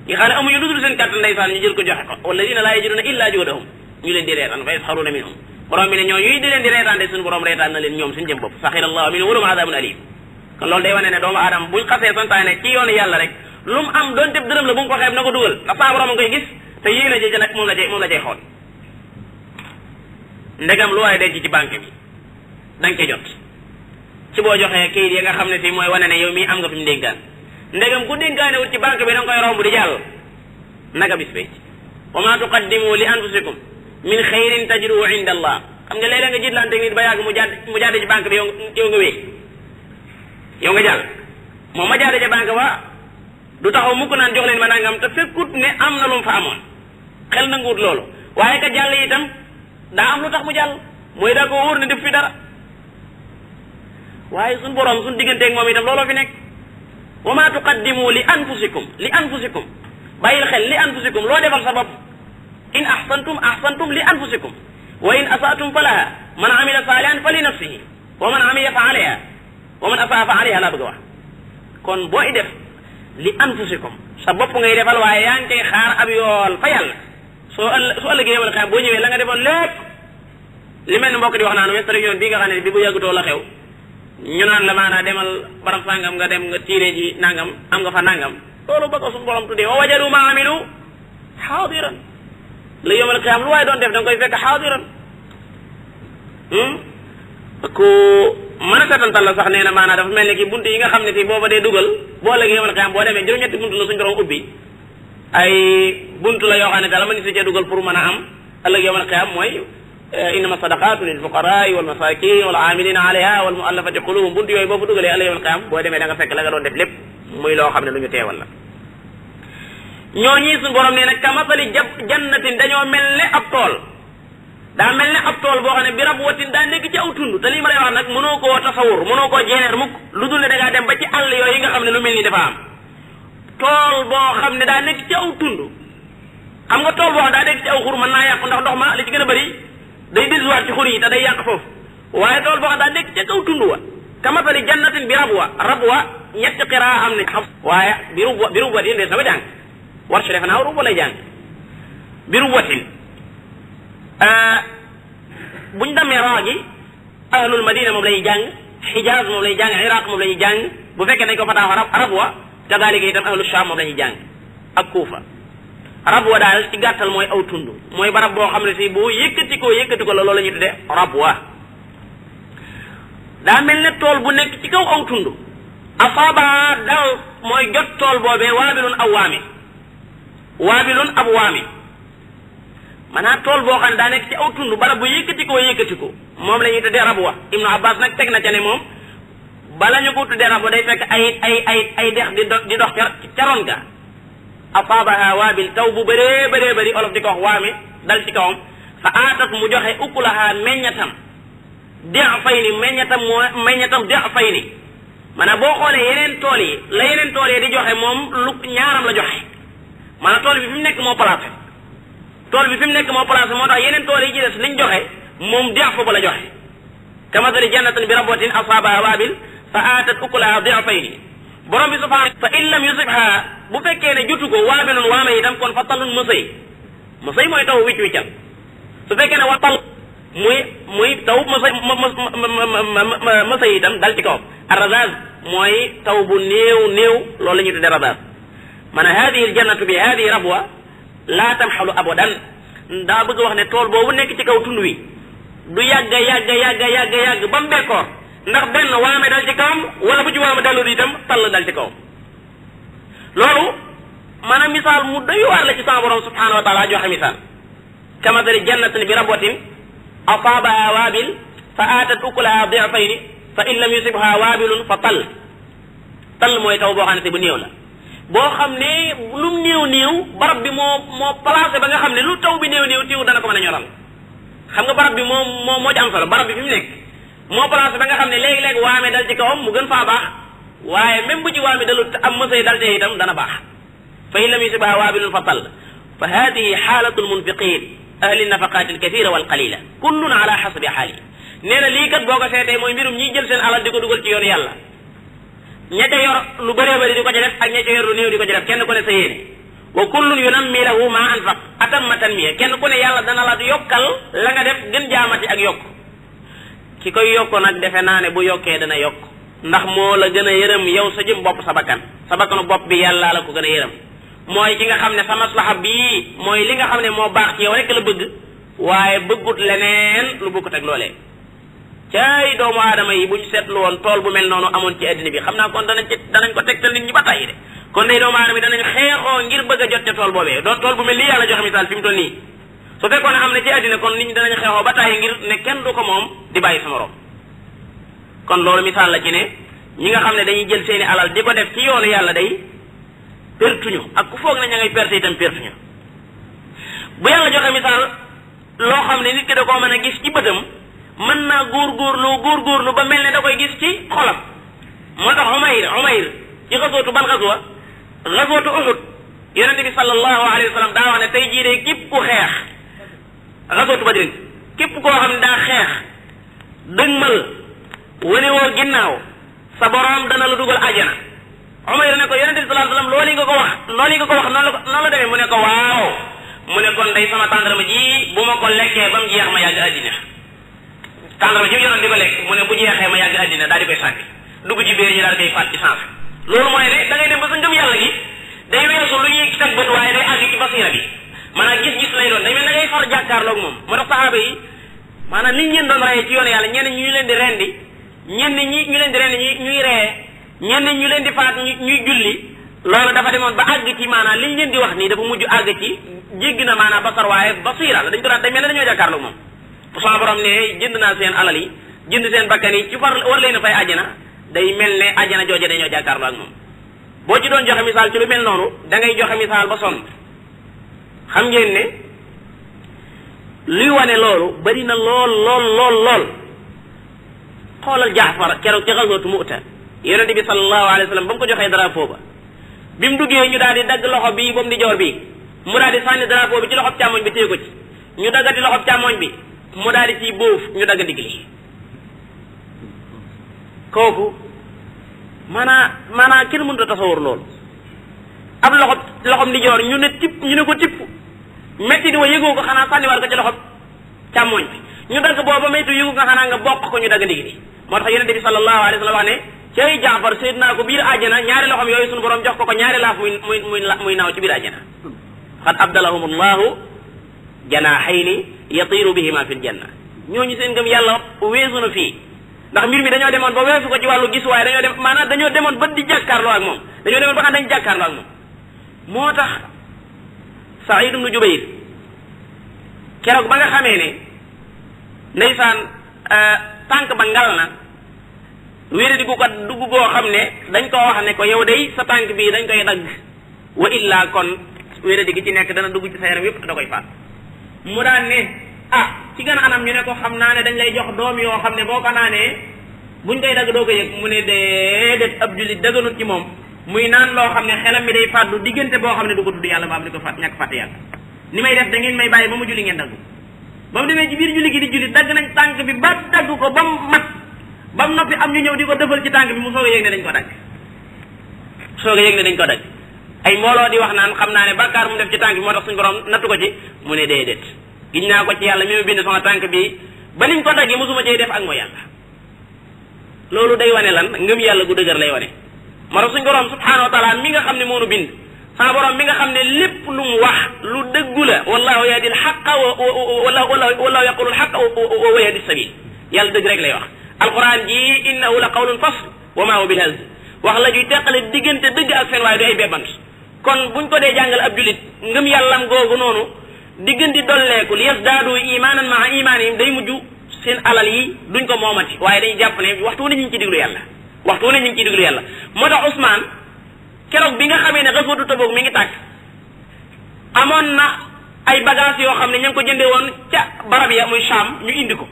ñi xam ne amuñu lu dul seen kàttan ndeysaan ñu jël ko joxe ko walladina laa yajiduuna illa juhdahum ñu leen di reetaan fa yasxaruuna minhum borom bi ne ñoo ñuy di leen di reetaan de suñu borom reetaan na leen ñoom suñu jëm bopp saxira allahu minhum wa lahum adabun alim kon loolu day wane ne doomu aadama buñ xasee santaane ci yoonu yàlla rek lu mu am doon def dërëm la bu mu ko xeeb na ko dugal ndax saa borom a koy gis te yéene ji nag moom la cay xool ndegam lu waaye denc ci banque bi da nga ca jot ci boo joxee kayit yi nga xam ne si mooy wane ne yow mii am nga fi mu dénkaan ndegam ku dénkaane wut ci banque bi da nga koy romb di jàll naka bis bay wa ma tuqaddimu li anfusikum min xayrin tajiduhu inda allah xam nga léeg-léeg nga jiitlante nit ba yàgg mu jàdd ci banque bi yow nga wéy yow nga jàll moom ma jàdd ci banque ba du taxaw mukk naan jox leen ma nangam te fekkut ne am na lu mu fa amoon xel na nguut loolu waaye ka jàll itam daa am lu tax mu jàll mooy daa ko wóor ne def fi dara waaye suñ borom suñ digganteeg moom itam looloo fi nekk wa ma tuqaddimu li anfusikum bàyyil xel li anfusikum loo defal sa bopp in ahsantum li anfusikum wa in asaatum falaha man amila salihan fa li nafsihi wa man amila fa alayha wa man asaa fa alayha laa bëgg a wax kon booy def li anfusikum sa bopp ngay defal waaye yaa ngi koy xaar ab yool fa yàlla su ëllëgee yomal xeex boo ñëwee la nga defoon lépp li mel ni mbokk di wax naan Western Union bii nga xam ne bi bu yàggutoo la xew ñu naan la maanaa demal barab sàngam nga dem nga tiire ji nangam am nga fa nangam loolu ba ko suñu borom tuddee wa wajadu ma amilu xaadiran la yomal xeex lu waaye doon def da nga koy fekk xaadiran ku mën a setantal la sax nee na maanaa dafa mel ni ki bunt yi nga xam ne fii booba dee dugal boo léegi yomal xeex boo demee juróom-ñetti bunt la suñu borom ubbi ay bunt la yoo xam ne dala ma ni si cee dugal pour mën a am ëllëg yomal xeex mooy innama sadaqatu lil fuqaraa wal masakin wal amilina alayha wal muallafati qulubuhum bunt yooyu boo fa dugalee ëllëg yomal xeex boo demee da nga fekk la nga doon def lépp muy loo xam ne lu ñu teewal la ñooñi suñu borom nee nag kamasali jannatin dañoo mel ne ab tool daa mel ne ab tool boo xam ne bi rabwatin daa nekk ci aw tund te lii ma lay wax nag mënoo koo tasawur mënoo koo jeneer mukk lu dul ne da ngaa dem ba ci àll yooyu nga xam ne lu mel ni dafa am tool boo xam ne daa nekk ci aw tund xam nga tool boo xam daa nekk ci aw xur mën naa yàqu ndax ndox ma li ci gën a bëri day delluwaat ci xur yi te day yàq foofu waaye tool boo xam daa nekk ci kaw tund wa kamasali jannatin bi rabwa ñetti qiraa am ne xam waaye bi rubwatin de sama jàng war si defe naa rubwa lay jàng bi rubwatin buñ demee raa gi ahlul madina moom la ñuy jàng xijaaz moom la ñuy jàng iraq moom la ñuy jàng bu fekkee nañ ko fataaxa rabwa kadalika itam ahlu sham moom la ñuy jàng ak kuufa rabwa daal ci gàttal mooy aw tund mooy barab boo xam ne si boo yëkkati ko la loolu la ñuy tuddee rabwa daa mel ne tool bu nekk ci kaw aw tund asaaba dal mooy jot tool boobee waabilun ab waami maanaam tool boo xam ne daa nekk ci aw tund barab bu yëkkati ko moom la ñuy tuddee rabwa ibnu abbas nag teg na ca ne moom bala ñu ko tuddee rabwa day fekk ay dex di dox ca ron ga asaabaha waabil taw bu bëree bëri olof di ko wax waame dal ci kawam fa aatat mu joxe ukulaha meññatam meññatam di'fayni maanaam boo xoolee yeneen tool yi la yeneen tool yi di joxe moom lu ñaaram la joxe maanaam tool bi fi mu nekk moo placé moo tax yeneen tool yi ci des liñ joxe moom di'f ba la joxe kamasali jannatin bi rabwatin asaabaha waabil fa aatat ukulaha di'fayni borom bi subhaanahu fa in lam yusibha bu fekkee ne jotu ko waabilun waame itam kon fa talun mësëy mooy taw wicc wiccal su fekkee ne wa tal muy taw mësëy itam dal ci kawam arrazaz mooy taw bu néew loolu la ñuy tudde razaz maanaam hadihi aljannatu bi hadihi rabwa laa tamxalu abadan daa bëgg wax ne tool boobu nekk ci kaw tund wi du yàgg ba mu bekkoor ndax benn waame dal ci kawam wala bu ci waame dalul itam tall dal ci kawam loolu maanaam misaal mu doy waar la ci sama borom subhanahu wa taala joxe misaal kamasali jannatin bi rabwatin asaabaha waabil fa aatat ukulaha di'fayni fa in lam yusibha waabilun fa tall mooy taw boo xam ne si bu néew la boo xam ne lu néew barab bi moo placé ba nga xam ne lu taw bi néew tiw dana ko mën a ñoral xam nga barab bi moo ci am solo barab bi fi mu nekk moo placé ba nga xam ne léegi-léegi waame dal ci kawam mu gën faa baax waaye même bu ci waame dalu am mësay dal te itam dana baax fa in lam yusibha waabilun fa tall fa hadihi xaalatu almunfiqin ahli nafaqat alkathira walqalila kullun ala xasabi xaali nee na lii kat boo ko seetee mooy mbirum ñiy jël seen alal di ko dugal ci yoon yàlla ña ca yor lu bëree bëri di ko ca def ak ña ca yor lu néew di ko ca def kenn ku ne sa yéene wa kullun yunammi lahu ma anfaq atamma tanmiya kenn ku ne yàlla dana la yokkal la nga def gën jaamati ak yokk ki koy yokko nag defe naa ne bu yokkee dana yokk ndax moo la gën a yërëm yow sa jëm bopp sa bakkanu bopp bi yàlla la ko gën a yërëm mooy ki nga xam ne sa maslaha bii mooy li nga xam ne moo baax ci yow rek la bëgg waaye bëggut leneen lu bokkut ak loolee caay doomu aadama yi bu ñu seetlu woon tool bu mel noonu amoon ci addina bi xam naa kon danañ ko tegtal nit ñi ba tàyyi de kon day doomu aadama yi danañ xeexoo ngir bëgg a jot ca tool boobee doon tool bu mel nii yàlla joxe misaal fi mu toll nii su fekkoon ne am na ci àddina kon nit ñi danañ xeexoo ba tàyyi ngir ne kenn du ko moom di bàyyi sa morom kon loolu misaal la ci ne ñi nga xam ne dañuy jël seeni alal di ko def ci yoonu yàlla day pertuñu ak ku foog na ña ngay perte itam pertuñu bu yàlla joxe misaal loo xam ne nit ki da koo mën a gis ci bëtam mën naa góorgóorlu ba mel ne da koy gis ci xolam moo tax Umayr ci xasootu ban xaswa xasootu Uhud yonente bi sallallahu alayhi wa sallam daa wax ne tey jii de képp ku xeex xasootu Badrin képp koo xam ne daa xeex dëgmal wane woo ginnaaw sa borom dana la dugal ajana Umayr ne ko yonente bi sallallahu alayhi wa sallam loolu nga ko wax noonu la demee mu ne ko waaw mu ne kon day sama tàndarma ji bu ma ko lekkee ba mu jeex ma yàgg addina tàndarma ji yoroon di ko lekk mu ne bu jeexee ma yàgg addina daal di koy sànni dugg ci biir ñi daal di koy faat ci sens loolu mooy ne da ngay dem ba sa ngëm yàlla gi day weesu lu ñuy teg bët waaye day àgg ci basira bi maanaam gis-gis lay doon day mel da ngay far jàkkaarloog moom moo tax saxaaba yi maanaam nit ñeen doon reyee ci yoonu yàlla ñenn ñu leen di rendi ñenn ñi ñu leen di rendi ñuy reye ñenn ñu leen di faat ñuy julli loolu dafa demoon ba àgg ci maanaam liñ leen di wax nii dafa mujj àgg ci jéggi na maanaam basar waaye basira la dañ ko daan day mel ne dañoo jàkkaarloog moom sama borom ne jënd naa seen alal yi jënd seen bakkan yi ci war leen a fay ajjana day mel ne ajjana jooje dañoo jàkkaarloo ak moom boo ci doon joxe misaal ci lu mel noonu da ngay joxe misaal ba sonn xam ngeen ne luy wane loolu bari na lool xoolal Jaafar keroog ci xasootu Mu'ta yonente bi sallallahu alayhi wa sallam ba mu ko joxee drapeau ba bi mu duggee ñu daal di dagg loxo bii boobu di joor bii mu daal di sànni drapeau bi ci loxob càmmoñ bi téye ko ci ñu daggati loxob càmmoñ bi mu daal di ciy bóof ñu dagg digg li kooku maanaa kenn mënut a tasawur loolu ab loxob di joor ñu ne ko tipp metti di wa yëgoo ko xanaa sànniwaat ko ci loxob càmmoñ bi ñu dagg booba maytu yëgu nga xanaa nga bokk ko ñu dagg digg li moo tax yonente bi sallallahu alayhi wa sallam wax ne cay Jaafar séet naa ko biir àjjana ñaari loxom yooyu suñu borom jox ko ñaari laaf muy naaw ci biir àjjana xad abdalahum allahu janaaxayni yatiiru bihima fil janna ñooñu seen ngëm yàlla weesu na fii ndax mbir mi dañoo demoon ba weesu ko ci wàllu gis waaye dañoo demoon ba di jàkkaarloo ak moom dañoo demoon ba xam dañ jàkkaarloo ak moom moo tax Saïd ibnu Jubayr keroog ba nga xamee ne ndeysaan tànk ba ngal na wéeri di ko dugg goo xam ne dañ koo wax ne ko yow day sa tànk bii dañ koy dagg wa illa kon wéeri di gi ci nekk dana dugg ci sa yaram yépp da koy faat mu daan ne ci gën a anam ñu ne ko xam naa ne dañ lay jox doom yoo xam ne boo ko naanee buñ koy dagg doo ko yëg mu ne déedéet ab jullit dëgganut ci moom muy naan loo xam ne xelam mi day fàddu diggante boo xam ne du ko tudd yàlla ba am di ko fàtt ñàkk fàtte yàlla ni may def da ngeen may bàyyi ba mu julli ngeen dagg ba mu demee ci biir julli gi di julli dagg nañ tànk bi ba dagg ko ba mu mat ba mu noppi am ñu ñëw di ko defal ci tànk bi mu soog a yëg ne dañ ko dagg ay mbooloo di wax naan xam naa ne bàkkaar mu def ci tànk bi moo tax suñu borom nattu ko ci mu ne déedéet giñ naa ko ci yàlla mi ma bind sama tànk bi ba niñ ko daggee mosuma cay def ak mooy yàlla loolu day wane lan ngëm yàlla gu dëgër lay wane moo tax suñu borom subhanahu wa taala mi nga xam ne moonu bind sama borom mi nga xam ne lépp lu mu wax lu dëggu la wallahu yahdi al-haqqa wallahu yaqulu al-haqqa wa yahdi as-sabil yàlla dëgg rek lay wax alquran ji innahu la qawlun fasl wa ma huwa bil hazl wax la juy teqale diggante dëgg ak fen waaye du ay bebant kon buñ ko dee jàngal ab julit ngëm yàllam googu noonu diggante dolleeku li yasdaadu imanan maa imanihim day mujj seen alal yi duñ ko moomati waaye dañuy jàpp ne waxtu wu ne ñu ngi ci diglu yàlla moo tax Ousmane keroog bi nga xamee ne xaswatu Tabuk mi ngi tàkk amoon na ay bagage yoo xam ne ña ngi ko jëndee woon ca barab ya muy Sham ñu indi ko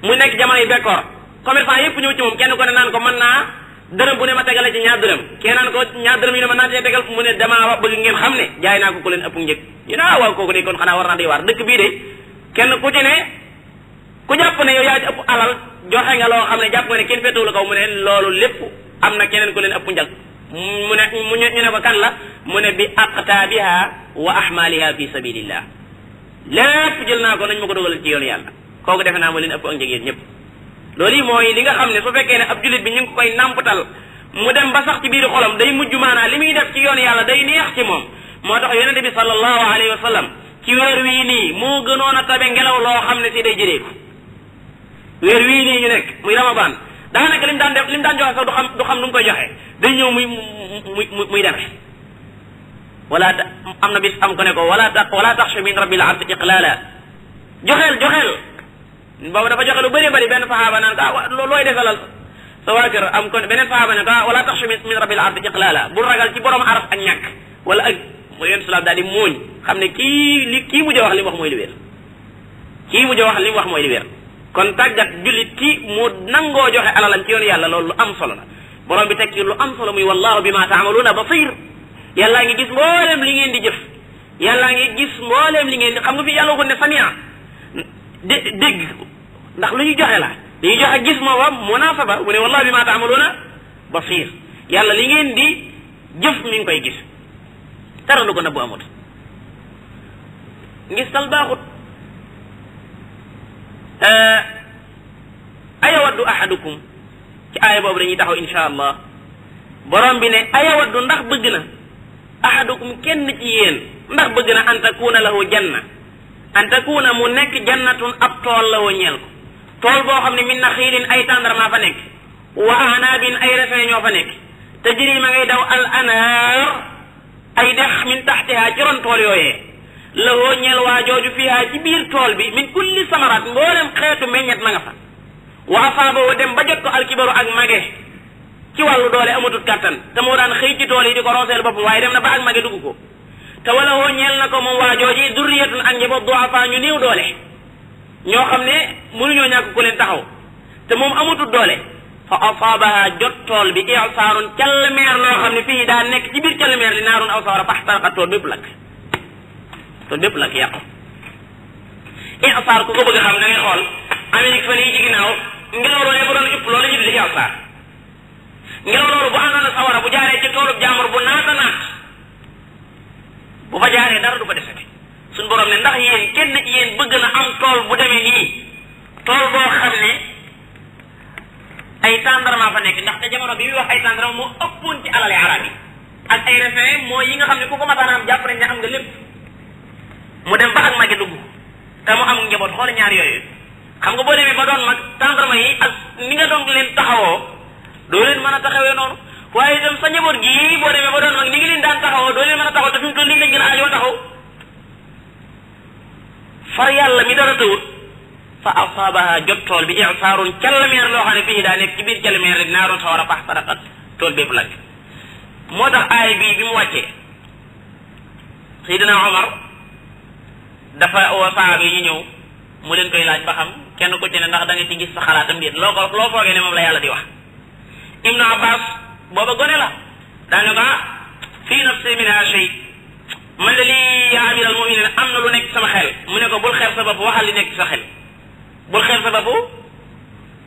mu nekk jamono yi bekkoor commerçant yépp ñëw ci moom kenn ko ne naan ko mën naa dërëm bu ne ma tegale ci ñaar dërëm kenn naan ko ñaar dërëm yu ne ma naan cee tegal mu ne damaa bëgg ngeen xam ne jaay naa ko ku leen ëpp njëg ñu ne waaw kooku de kon xanaa war naa di waar dëkk bii de kenn ku ci ne ku jàpp ne yow yaa ci ëpp alal joxe nga loo xam ne jàpp nga ne kenn féetewul kaw mu ne loolu lépp am na keneen ku leen ëpp njëg ñu ne ko kan la mu ne bi aqtaabiha wa ahmaliha fi sabilillah lépp jël naa ko nañ ma ko dogalal ci yoonu yàlla kooku defe naa moo leen ëpp ak njëg yéen ñëpp loolu yi mooy li nga xam ne su fekkee ne ab jullit bi ñu ngi ko koy nàmpatal mu dem ba sax ci biir xolam day mujj maanaa li muy def ci yoonu yàlla day neex ci moom moo tax yonente bi sallallahu alayhi wa sallam ci weer wii nii moo gënoon a tabe ngelaw loo xam ne si day jëreeku weer wii nii ñu nekk muy ramadan daanaka lim daan joxe sax du xam nu mu koy joxe day ñëw muy demee am na bis am ko ne ko wala taxsha min rabbil ardi iqlala joxeel boobu dafa joxe lu bëree bëri benn saxaaba naan ko looy defalal sa waa kër am ko beneen saxaaba ne ko wala taxsha min rabbil ardi iqlala bul ragal ci borom aras ak ñàkk wala ak mu yéen salaam daal di muuñ xam ne kii mujj wax li mu wax mooy li wér kii mujj wax li mu wax mooy li wér kon tàggat jullit ki mu nangoo joxe alalam ci yoonu yàlla loolu lu am solo la borom bi tekki lu am solo muy wallahu bima taamaluuna basir yàllaa ngi gis mbooleem li ngeen di jëf yàllaa ngi gis mbooleem li ngeen di xam nga fi yàlla waxoon ne samia dégg ndax lu ñu joxe la li ñu joxe gis moo am munasaba mu ne wallahu bima taamaluuna basir yàlla li ngeen di jëf mi ngi koy gis dara lu ko nëbbu amut ngis tal baaxut ayawaddu ahadukum ci aaya boobu dañuy taxaw insha allah borom bi ne ayawaddu ndax bëgg na ahadukum kenn ci yéen ndax bëgg na an takuna lahu janna an takuna mu nekk jannatun ab tool la woo ñeel ko tool boo xam ne min naxiilin ay tàndarma fa nekk wa anaabin ay refee ñoo fa nekk tajri ma ngay daw al anaar ay dex min taxtiha ci ron tool yooyee lahoo ñeel waa jooju fiha ci biir tool bi min kulli samarat mboolem xeetu meññet ma nga fa wa asaaboo dem ba jot ko alkibaru ak mage ci wàllu doole amatut kàttan te moo daan xëy ci tool yi di ko rooseel boppam waaye dem na ba ak mage dugg ko te wala woo ñeel na ko moom waa jooji durriyatun ak njaboot du'afa ñu néew doole ñoo xam ne mënuñoo ñàkk ku leen taxaw te moom amatut doole fa asaabaha jot tool bi i'saarun calmeer loo xam ne fii daa nekk ci biir calmeer li naarun aw sawara faxtaraqat tool bépp lakk yàqu i'saar ku ko bëgg xam da ngay xool Amérique fan yi ci ginnaaw ngelaw loolu bu doon ëpp loolu ñu di i'saar ngelaw loolu bu àndoon ak sawara bu jaaree ci toolub jàmbur bu naata naat bu fa jaaree dara du ko defati suñ borom ne ndax yéen kenn ci yéen bëgg na am tool bu demee nii tool boo xam ne ay tàndarma fa nekk ndax te jamono bi muy wax ay tàndarma moo ëppoon ci alali arab yi ak ay refin mooy yi nga xam ne ku ko mataan am jàpp nañ ne am nga lépp mu dem ba ak magi dugg te mu am njaboot xool ñaar yooyu xam nga boo demee ba doon mag tàndarma yi ak ni nga doon leen taxawoo doo leen mën a taxawee noonu waaye itam sa njaboot gii boo demee ba doon mag ni ngi leen daan taxawoo doo leen mën a taxaw te fi mu toll nii lañ gën a aajoo taxaw far yàlla mi dara tawut fa asaabaha jot tool bi i'saarun calmeer loo xam ne fii daa nekk ci biir calmeer rek naarun sawara faxtaraqat tool bépp lakk moo tax aay bii bi mu wàccee Seydina Omar dafa woo sahaaba yi ñu ñëw mu leen koy laaj ba xam kenn ku ci ne ndax da nga ci gis sa xalaatam déet loo foogee ne moom la yàlla di wax Ibnu Abbas booba gone la daane ko fii nafsi minha shay man de lii yaa amiral muminin am na lu nekk sama xel mu ne ko bul xeer sa bopp waxal li nekk sa xel bul xeer sa bopp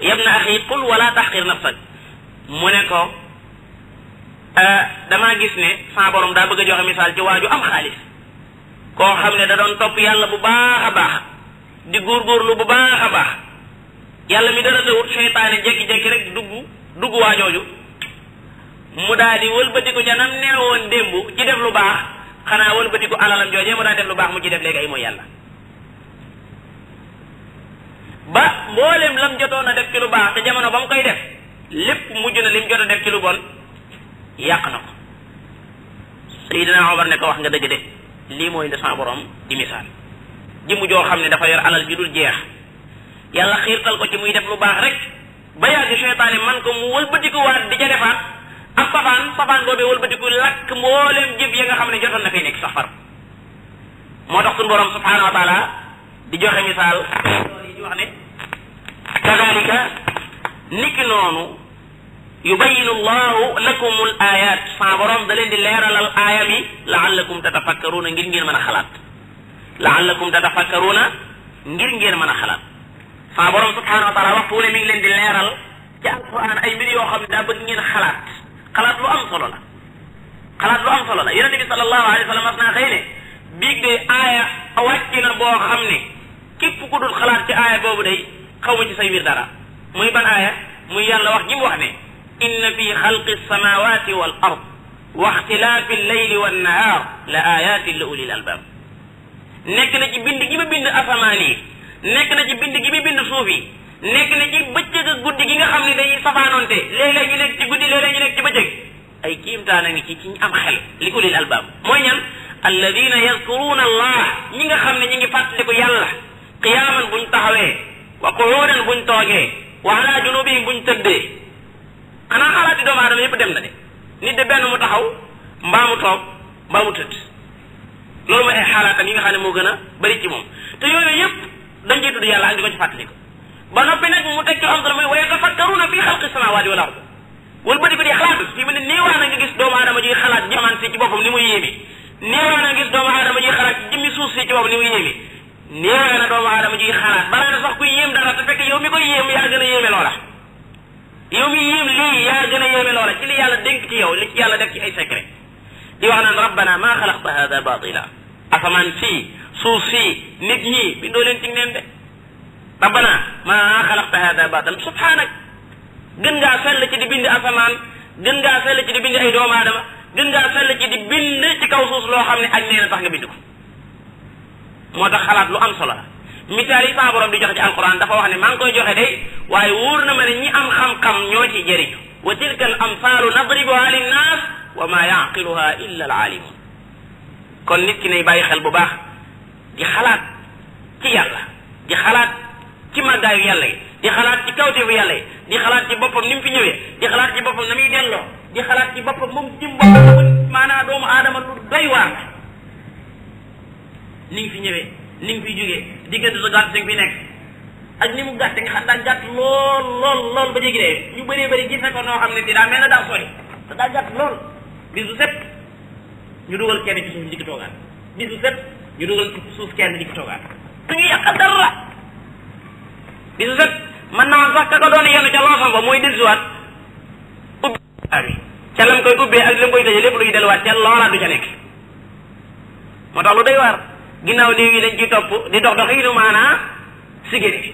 yabna axi qul wala taxqir nafsak mu ne ko damaa gis ne sa borom daa bëgg a joxe misaal ci waaju am xaalis koo xam ne da doon topp yàlla bu baax a baax di góorgóorlu bu baax a baax yàlla mi dara tawut seytaane jekki-jekki rek dugg waajooju mu daal di wëlbatiku ca nam neewoon démb ci def lu baax xanaa wëlbatiku alalam joojee mu daan def lu baax mu ci def léegi ay mooy yàlla ba mboolem lam jotoon a def ci lu baax te jamono ba mu koy def lépp mujj na lim jot a def ci lu bon yàq na ko Seydina Omar ne ko wax nga dëgg de lii mooy de sa borom di misaal jëmm joo xam ne dafa yor alal ju dul jeex yàlla xiirtal ko ci muy def lu baax rek ba yàgg seytaane man ko mu wëlbatiku waat di ca defaat ak safaan boobee wëlbatiku lakk mboolem jëf ya nga xam ne jotoon na fay nekk sax far moo tax suñu borom subhanahu wa taala di joxe misaal loolu yi di wax ne kadalika niki noonu yubayinu llahu lakum al ayat sa borom da leen di leeralal aaya bi laallakum tatafakkaruna ngir ngeen mën a xalaat laallakum tatafakkaruna ngir ngeen mën a xalaat sa borom subhanahu wa taala waxtu wu ne mi ngi leen di leeral ci alquran ay mbir yoo xam ne daa bëgg ngeen xalaat lu am solo la yonente bi sallallahu alayhi wa sallam mas naa xëy ne biig de aaya wàcc na boo xam ne képp ku dul xalaat ci aaya boobu day xaw ma ci say mbir dara muy ban aaya muy yàlla wax ji mu wax ne inna fi xalqi samawati wal ard wa ixtilaafi allayli wan nahar la ayatin li ulil albab nekk na ci bind gi ma bind asamaan yi nekk na ci bind gi ma bind suuf yi nekk na ci bëccëg ak guddi gi nga xam ne dañuy safaanoonte léeg-léeg ñu nekk ci guddi léeg-léeg ñu nekk ci bëccëg ay kiimtaana ngi ci am xel li ulil albaab mooy ñan alladina yadkuruna allah ñi nga xam ne ñi ngi fàttaliku yàlla qiyaaman buñ taxawee wa qu'udan buñ toogee wa ala junubihim buñ tëddee xanaa xalaati doomu aadama yëpp dem na de nit de benn mu taxaw mbaa mu toog mbaa mu tëdd loolu mooy ay xalaatam yi nga xam ne moo gën a bari ci moom te yooyu yëpp dañ ciy tudd yàlla ak di ko ci fàttaliku ba noppi nag mu teg ci am solo mooy wa yatafakkaruna fi xalqi samawati wal ard wala ba di ko di xalaat fii mu ne néewaa na nga gis doomu aadama juy xalaat jaman si ci boppam ni muy yéeme néewaa na nga gis doomu aadama juy xalaat jëmmi suuf si ci boppam ni muy yéeme néewaa na doomu aadama juy xalaat balaa na sax kuy yéem dara te fekk yow mi koy yéem yaa gën a yéeme loola yow mi yéem lii yaa gën a yéeme loola ci li yàlla dénk ci yow li ci yàlla def ci ay secret di wax naan rabbana maa xalaqta hada batila asamaan sii suuf sii nit ñi bindoo leen ci neen de rabbana maa xalaqta hada batila subhanak gën ngaa sell ci di bind asamaan gën ngaa sell ci di bind ay doomu aadama gën ngaa sell ci di bind ci kaw suuf loo xam ne ak nee na tax nga bind ko moo tax xalaat lu am solo la misaal yi saa borom di joxe ci alquran dafa wax ne maa ngi koy joxe day waaye wóor na ma ne ñi am xam-xam ñoo ci jëriñu wa tilka al amsaalu nadribuha linnaas wa ma yaqiluha illa al alimun kon nit ki nay bàyyi xel bu baax di xalaat ci yàlla di xalaat ci màggaayu yàlla yi di xalaat ci kawteefu yàlla yi di xalaat ci boppam ni mu fi ñëwee di xalaat ci boppam na muy delloo di xalaat ci boppam moom ci boppam maanaam doomu aadama lu doy waar ni nga fi ñëwee ni nga fiy jógee diggante sa gàtt si nga fi nekk ak ni mu gàtt nga xam daa gàtt lool ba jéggi dee ñu bëree bëri gis na ko noo xam ne si daa mel na daa sori te daa gàtt lool bis bu set ñu dugal kenn ci suuf di ko toogaat bis bu set ñu dugal ci suuf kenn di ko toogaat du ñu yàq dara bis bu set mën naa sax ka ko doon yenn ca loosam ba mooy dellusiwaat ubbi ca lam koy ubbee ak lam koy tëjee lépp lu ñu delluwaat ca loola du ca nekk moo tax lu doy waar ginnaaw néew yi dañ ciy topp di dox doxiinu maanaa sigéri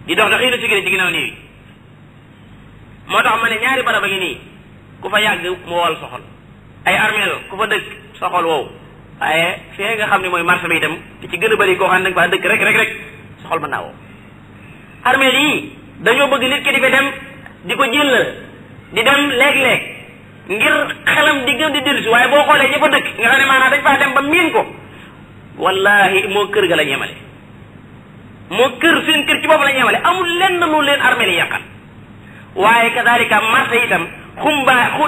di dox doxiinu sigéri ci ginnaaw néew yi moo tax ma ne ñaari barab a ngi nii ku fa yàgg mu wol soxol ay armeel ku fa dëkk soxol woowu waaye fee nga xam ne mooy marché bi itam di ci gën a bëri koo xam ne ba dëkk rek soxol mën naa woo armeel yii dañoo bëgg nit ki di fa dem di ko jëllal di dem léeg-léeg ngir xelam di gën di dellusi waaye boo xoolee ña fa dëkk nga xam ne maanaam dañ faa dem ba miin ko wallahi moo kër ga la ñemale moo kër seen kër ci bopp la ñemale amul lenn lu leen armeel yi yàqal waaye kadalika marché itam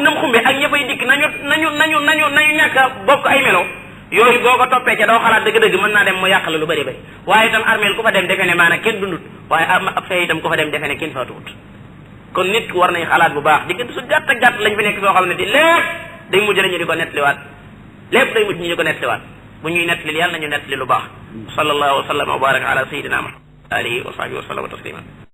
nam xumbe ak ña fay dikk nañu ñàkk a bokk ay melo yooyu boo ko toppee ca doo xalaat dëgg-dëgg mën naa dem mu yàq la lu bëri bëri waaye itam armeel ku fa dem defe ne maanaam kenn dundut waaye ab fee itam ku fa dem defe ne kenn faatuwut kon nit war nañ xalaat bu baax diggante su gàtt lañ fi nekk soo xam ne di lépp day mujj nañu di ko nettaliwaat lépp day mujj ñu di ko nettaliwaat bu ñuy nettali yàlla nañu nettali lu baax sallallahu wa sallam wa baraka ala sayyidina Muhammad alihi wa sahbihi wa sallam taslima